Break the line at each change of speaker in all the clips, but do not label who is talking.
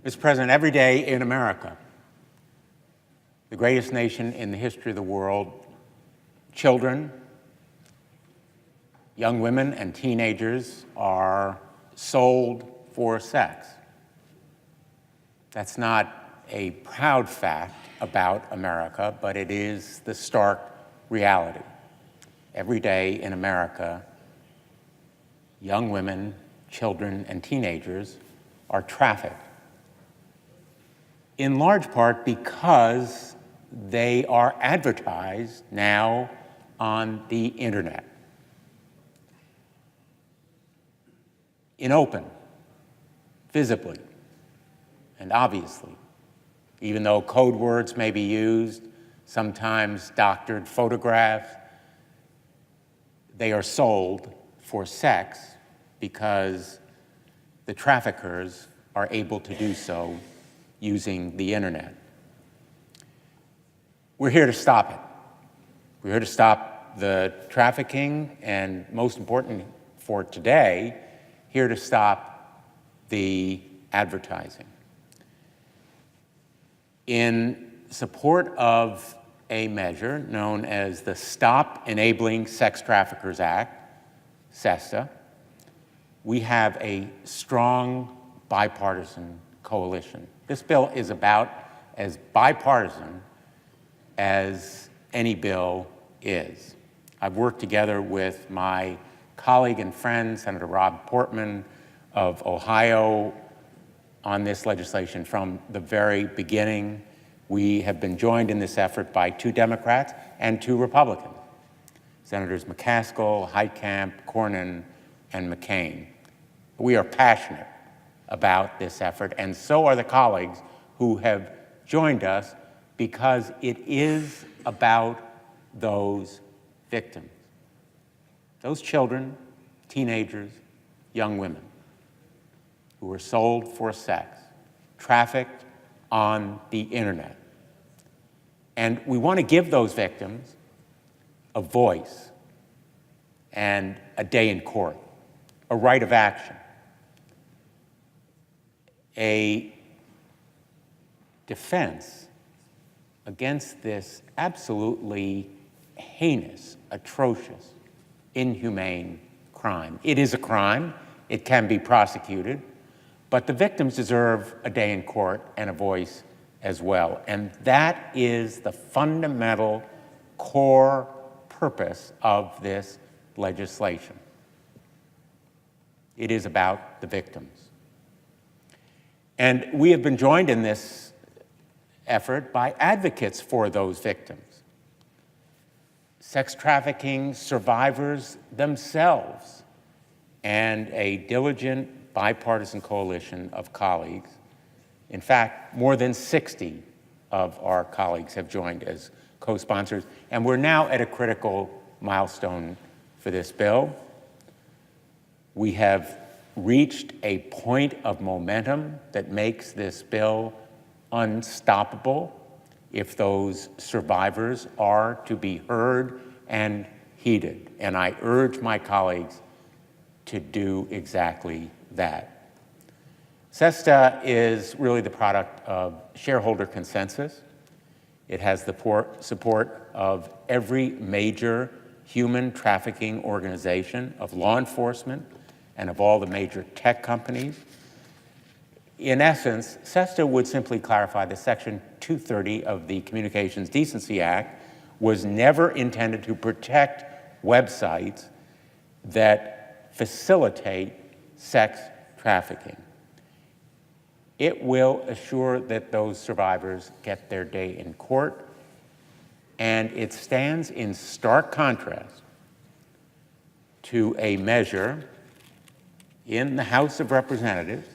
Mr. President, every day in America, the greatest nation in the history of the world, children, young women, and teenagers are sold for sex. That's not a proud fact about America, but it is the stark reality. Every day in America, young women, children, and teenagers are trafficked, in large part because they are advertised now on the internet, in open, visibly, and obviously. Even though code words may be used, sometimes doctored photographs, they are sold for sex because the traffickers are able to do so using the internet. We're here to stop it. We're here to stop the trafficking, and most important for today, here to stop the advertising. In support of a measure known as the Stop Enabling Sex Traffickers Act, SESTA, we have a strong bipartisan coalition. This bill is about as bipartisan as any bill is. I've worked together with my colleague and friend, Senator Rob Portman of Ohio, on this legislation from the very beginning. We have been joined in this effort by 2 Democrats and 2 Republicans, Senators McCaskill, Heitkamp, Cornyn, and McCain. We are passionate about this effort, and so are the colleagues who have joined us, because it is about those victims, those children, teenagers, young women who were sold for sex, trafficked on the internet. And we want to give those victims a voice and a day in court, a right of action, a defense against this absolutely heinous, atrocious, inhumane crime. It is a crime. It can be prosecuted. But the victims deserve a day in court and a voice as well. And that is the fundamental core purpose of this legislation. It is about the victims. And we have been joined in this effort by advocates for those victims, sex trafficking survivors themselves, and a diligent bipartisan coalition of colleagues. In fact, more than 60 of our colleagues have joined as co-sponsors, and we're now at a critical milestone for this bill. We have reached a point of momentum that makes this bill unstoppable if those survivors are to be heard and heeded. And I urge my colleagues to do exactly that. SESTA is really the product of shareholder consensus. It has the support of every major human trafficking organization, of law enforcement, and of all the major tech companies. In essence, SESTA would simply clarify that Section 230 of the Communications Decency Act was never intended to protect websites that facilitate sex trafficking. It will assure that those survivors get their day in court, and it stands in stark contrast to a measure in the House of Representatives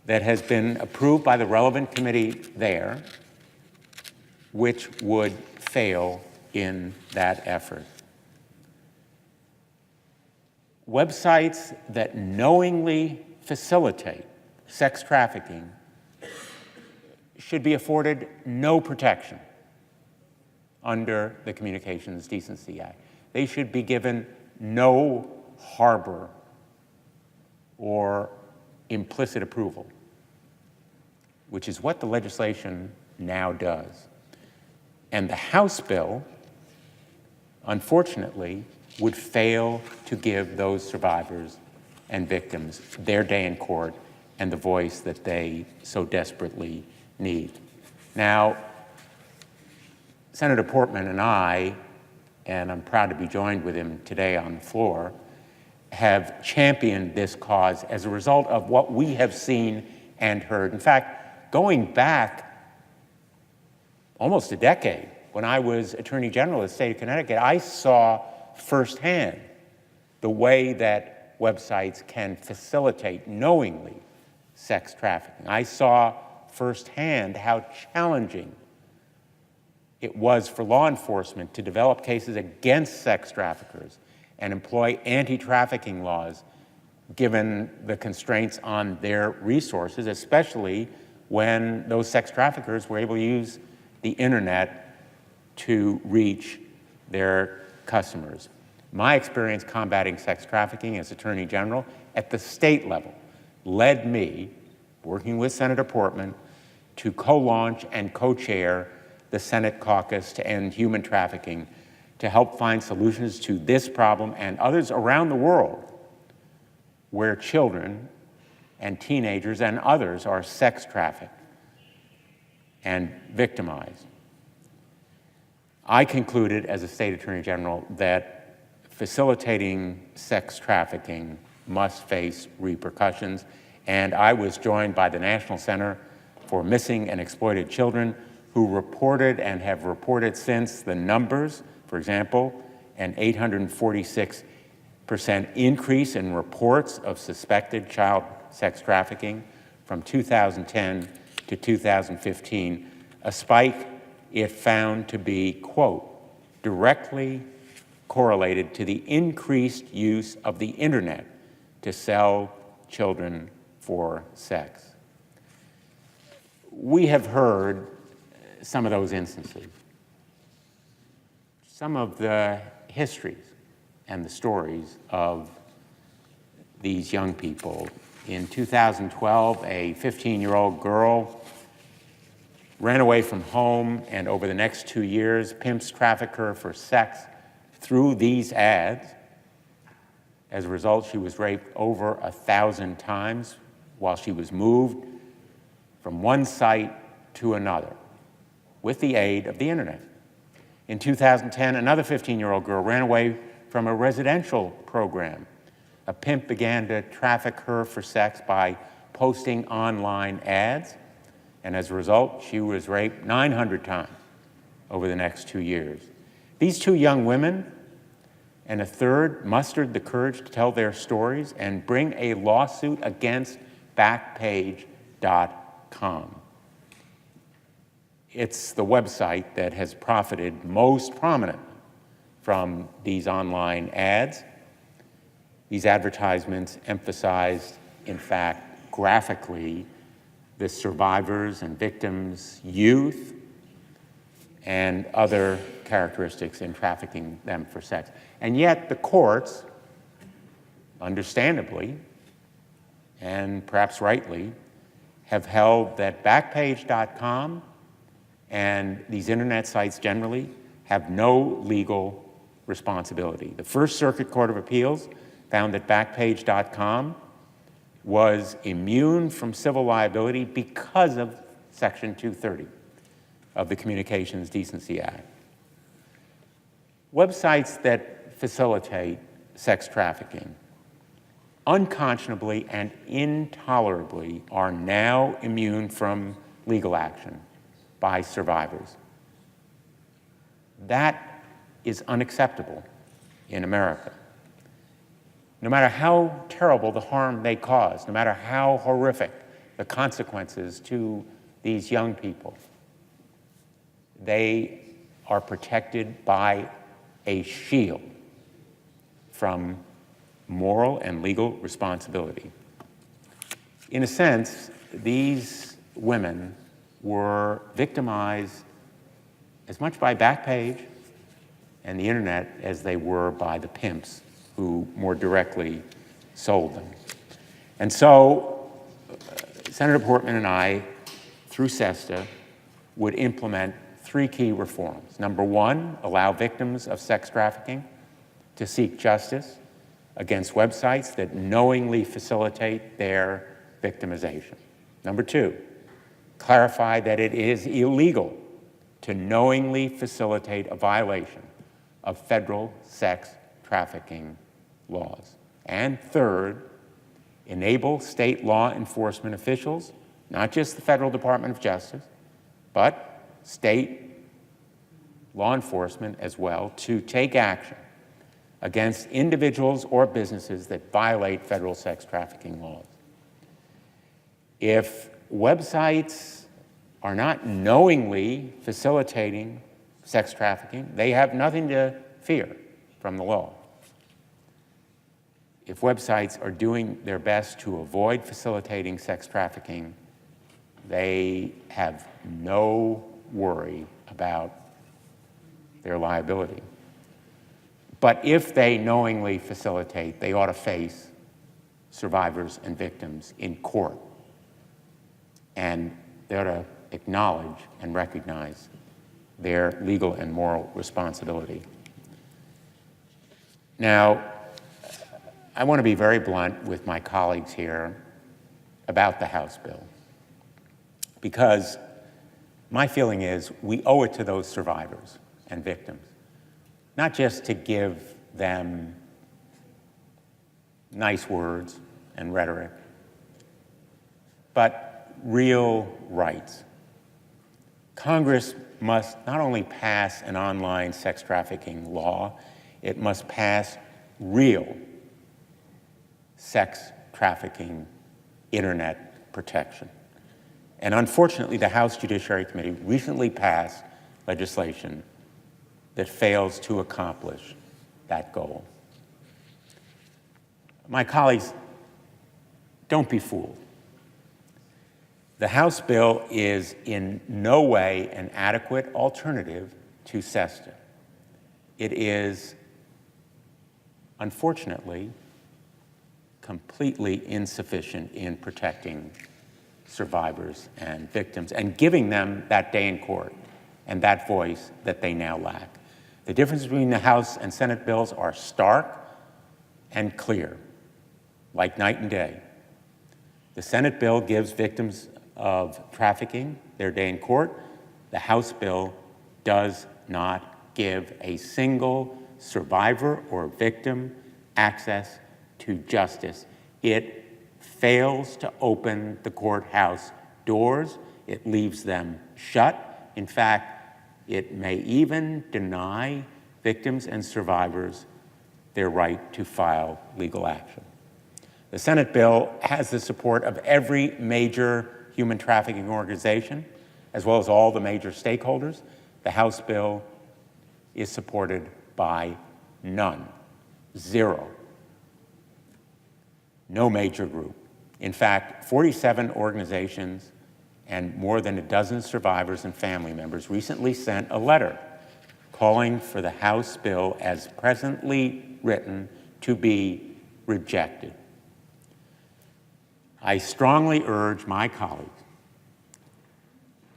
that has been approved by the relevant committee there, which would fail in that effort. Websites that knowingly facilitate sex trafficking should be afforded no protection under the Communications Decency Act. They should be given no harbor or implicit approval. which is what the legislation now does. And the House bill, unfortunately, would fail to give those survivors and victims their day in court and the voice that they so desperately need. Now, Senator Portman and I, and I'm proud to be joined with him today on the floor, have championed this cause as a result of what we have seen and heard. In fact, going back almost a decade, when I was Attorney General of the state of Connecticut, I saw firsthand the way that websites can facilitate knowingly sex trafficking. I saw firsthand how challenging it was for law enforcement to develop cases against sex traffickers and employ anti-trafficking laws given the constraints on their resources, especially when those sex traffickers were able to use the internet to reach their customers. My experience combating sex trafficking as Attorney General at the state level led me, working with Senator Portman, to co-launch and co-chair the Senate Caucus to End Human Trafficking to help find solutions to this problem and others around the world where children and teenagers and others are sex trafficked and victimized. I concluded as a state attorney general that facilitating sex trafficking must face repercussions, and I was joined by the National Center for Missing and Exploited Children, who reported and have reported since the numbers, for example, an 846% increase in reports of suspected child sex trafficking from 2010 to 2015, a spike it found to be, quote, directly correlated to the increased use of the internet to sell children for sex. We have heard some of those instances, some of the histories and the stories of these young people. In 2012, a 15-year-old girl ran away from home, and over the next 2 years, pimps trafficked her for sex through these ads. As a result, she was raped over 1,000 times while she was moved from one site to another with the aid of the internet. In 2010, another 15-year-old girl ran away from a residential program. A pimp began to traffic her for sex by posting online ads, and as a result, she was raped 900 times over the next 2 years. These two young women and a third mustered the courage to tell their stories and bring a lawsuit against Backpage.com. It's the website that has profited most prominently from these online ads. These advertisements emphasized, in fact, graphically, the survivors' and victims' youth and other characteristics in trafficking them for sex. And yet the courts, understandably, and perhaps rightly, have held that Backpage.com and these internet sites generally have no legal responsibility. The First Circuit Court of Appeals found that Backpage.com was immune from civil liability because of Section 230 of the Communications Decency Act. Websites that facilitate sex trafficking unconscionably and intolerably are now immune from legal action by survivors. That is unacceptable in America. No matter how terrible the harm they cause, no matter how horrific the consequences to these young people, they are protected by a shield from moral and legal responsibility. In a sense, these women were victimized as much by Backpage and the internet as they were by the pimps who more directly sold them. And so Senator Portman and I through SESTA, would implement 3 key reforms. Number 1, allow victims of sex trafficking to seek justice against websites that knowingly facilitate their victimization. Number 2, clarify that it is illegal to knowingly facilitate a violation of federal sex trafficking laws. And third, enable state law enforcement officials, not just the Federal Department of Justice, but state law enforcement as well, to take action against individuals or businesses that violate federal sex trafficking laws. If websites are not knowingly facilitating sex trafficking, they have nothing to fear from the law. If websites are doing their best to avoid facilitating sex trafficking, they have no worry about their liability. But if they knowingly facilitate, they ought to face survivors and victims in court. And they ought to acknowledge and recognize their legal and moral responsibility. Now, I want to be very blunt with my colleagues here about the House bill, because my feeling is we owe it to those survivors and victims, not just to give them nice words and rhetoric, but real rights. Congress must not only pass an online sex trafficking law, it must pass real sex trafficking internet protection. And unfortunately, the House Judiciary Committee recently passed legislation that fails to accomplish that goal. My colleagues, don't be fooled. The House bill is in no way an adequate alternative to SESTA. It is, unfortunately, completely insufficient in protecting survivors and victims and giving them that day in court and that voice that they now lack. The difference between the House and Senate bills are stark and clear, like night and day. The Senate bill gives victims of trafficking their day in court. The House bill does not give a single survivor or victim access to justice. It fails to open the courthouse doors. It leaves them shut. In fact, it may even deny victims and survivors their right to file legal action. The Senate bill has the support of every major human trafficking organization, as well as all the major stakeholders. The House bill is supported by none, zero. No major group. In fact, 47 organizations and more than a dozen survivors and family members recently sent a letter calling for the House bill as presently written to be rejected. I strongly urge my colleagues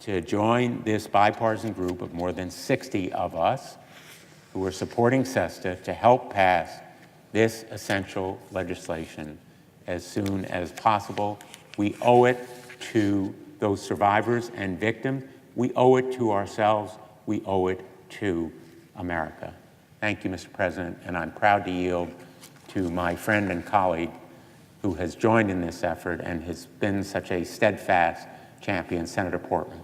to join this bipartisan group of more than 60 of us who are supporting SESTA to help pass this essential legislation as soon as possible. We owe it to those survivors and victims. We owe it to ourselves. We owe it to America. Thank you, Mr. President, and I'm proud to yield to my friend and colleague who has joined in this effort and has been such a steadfast champion, Senator Portman.